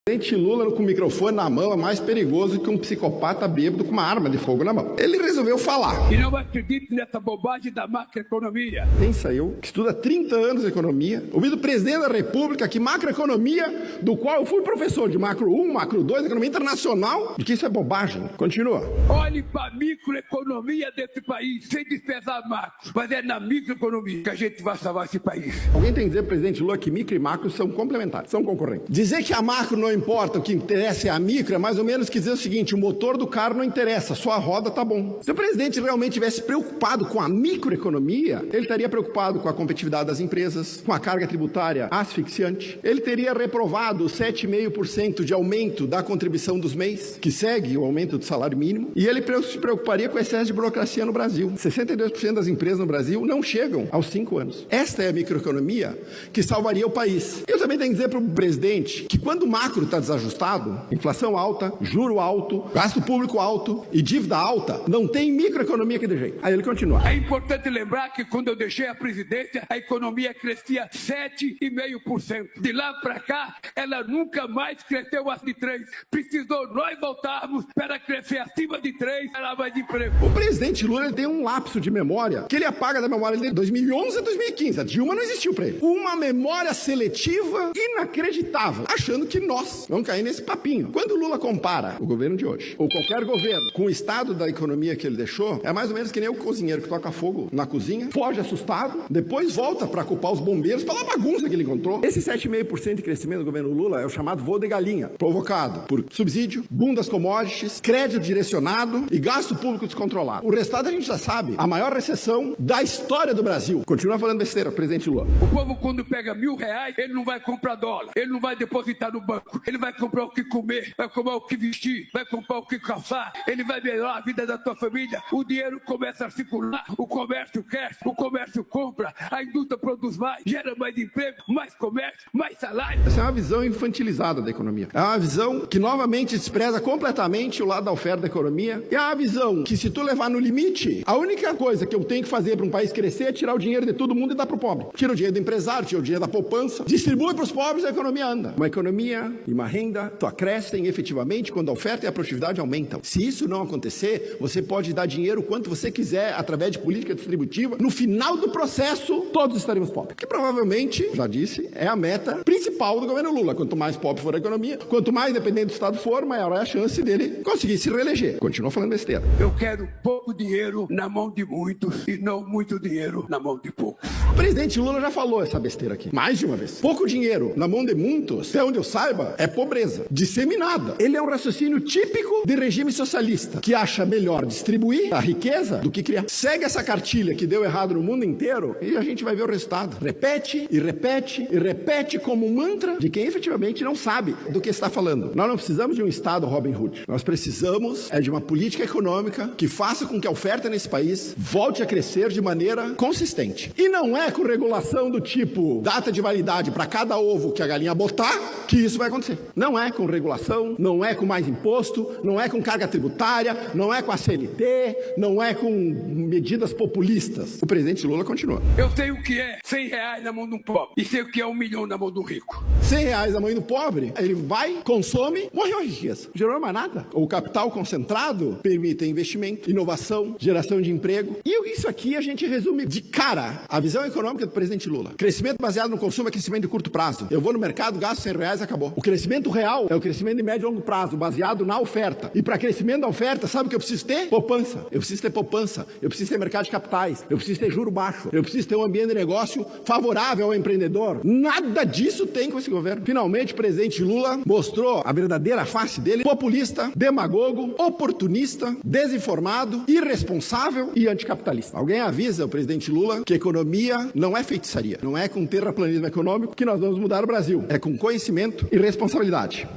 O presidente Lula com o microfone na mão é mais perigoso que um psicopata bêbado com uma arma de fogo na mão. Ele resolveu falar. E não acredite nessa bobagem da macroeconomia. Quem saiu, que estuda há 30 anos economia, ouvindo o presidente da República que macroeconomia, do qual eu fui professor de macro 1, macro 2, economia internacional, de que isso é bobagem. Continua. Olhe para a microeconomia desse país, sem desprezar macro. Mas é na microeconomia que a gente vai salvar esse país. Alguém tem que dizer, presidente Lula, que micro e macro são complementares, são concorrentes. Dizer que a macro não importa, o que interessa é a micro, é mais ou menos que dizer o seguinte: o motor do carro não interessa, só a roda tá bom. Se o presidente realmente tivesse preocupado com a microeconomia, ele estaria preocupado com a competitividade das empresas, com a carga tributária asfixiante. Ele teria reprovado 7,5% de aumento da contribuição dos MEIs, que segue o aumento do salário mínimo, e ele se preocuparia com o excesso de burocracia no Brasil. 62% das empresas no Brasil não chegam aos 5 anos. Esta é a microeconomia que salvaria o país. Eu também tenho que dizer para o presidente que quando o macro está desajustado, inflação alta, juro alto, gasto público alto e dívida alta, não tem microeconomia que dê jeito. Aí ele continua. É importante lembrar que quando eu deixei a presidência, a economia crescia 7,5%. De lá para cá, ela nunca mais cresceu acima de 3%. Precisou nós voltarmos para crescer acima de 3%, para mais emprego. O presidente Lula ele tem um lapso de memória que ele apaga da memória dele de 2011 a 2015. A Dilma não existiu para ele. Uma memória seletiva inacreditável, achando que nós vamos cair nesse papinho. Quando o Lula compara o governo de hoje, ou qualquer governo, com o estado da economia que ele deixou, é mais ou menos que nem o cozinheiro que toca fogo na cozinha, foge assustado, depois volta para culpar os bombeiros pela bagunça que ele encontrou. Esse 7,5% de crescimento do governo Lula é o chamado voo de galinha, provocado por subsídio, boom das commodities, crédito direcionado e gasto público descontrolado. O restado a gente já sabe, a maior recessão da história do Brasil. Continua falando besteira, presidente Lula. O povo, quando pega R$1.000, ele não vai comprar dólar, ele não vai depositar no banco, ele vai comprar o que comer, vai comprar o que vestir, vai comprar o que calçar, ele vai melhorar a vida da tua família, o dinheiro começa a circular, o comércio cresce, o comércio compra, a indústria produz mais, gera mais emprego, mais comércio, mais salário. Essa é uma visão infantilizada da economia. É uma visão que novamente despreza completamente o lado da oferta da economia. É uma visão que, se tu levar no limite, a única coisa que eu tenho que fazer para um país crescer é tirar o dinheiro de todo mundo e dar pro pobre. Tira o dinheiro do empresário, tira o dinheiro da poupança, distribui para os pobres e a economia anda. Uma economia e uma renda só crescem efetivamente quando a oferta e a produtividade aumentam. Se isso não acontecer, você pode dar dinheiro o quanto você quiser através de política distributiva. No final do processo, todos estaremos pobres. Que provavelmente, já disse, é a meta principal do governo Lula. Quanto mais pobre for a economia, quanto mais dependente do Estado for, maior é a chance dele conseguir se reeleger. Continua falando besteira. Eu quero pouco dinheiro na mão de muitos e não muito dinheiro na mão de poucos. O presidente Lula já falou essa besteira aqui, mais de uma vez. Pouco dinheiro na mão de muitos, até onde eu saiba, é pobreza disseminada. Ele é um raciocínio típico de regime socialista, que acha melhor distribuir a riqueza do que criar. Segue essa cartilha que deu errado no mundo inteiro e a gente vai ver o resultado. Repete e repete e repete como um mantra de quem efetivamente não sabe do que está falando. Nós não precisamos de um Estado Robin Hood. Nós precisamos de uma política econômica que faça com que a oferta nesse país volte a crescer de maneira consistente. E não é com regulação do tipo data de validade para cada ovo que a galinha botar que isso vai acontecer. Não é com regulação, não é com mais imposto, não é com carga tributária, não é com a CLT, não é com medidas populistas. O presidente Lula continua. Eu sei o que é R$100 na mão de um pobre e sei o que é 1 milhão na mão do rico. R$100 na mão do pobre, ele vai, consome, morreu a riqueza. Gerou mais nada. O capital concentrado permite investimento, inovação, geração de emprego. E isso aqui a gente resume de cara a visão econômica do presidente Lula. Crescimento baseado no consumo é crescimento de curto prazo. Eu vou no mercado, gasto R$100 e acabou. O crescimento real é o crescimento de médio e longo prazo, baseado na oferta. E para crescimento da oferta, sabe o que eu preciso ter? Poupança. Eu preciso ter poupança. Eu preciso ter mercado de capitais. Eu preciso ter juro baixo. Eu preciso ter um ambiente de negócio favorável ao empreendedor. Nada disso tem com esse governo. Finalmente, o presidente Lula mostrou a verdadeira face dele: populista, demagogo, oportunista, desinformado, irresponsável e anticapitalista. Alguém avisa o presidente Lula que economia não é feitiçaria. Não é com terraplanismo econômico que nós vamos mudar o Brasil. É com conhecimento e responsabilidade.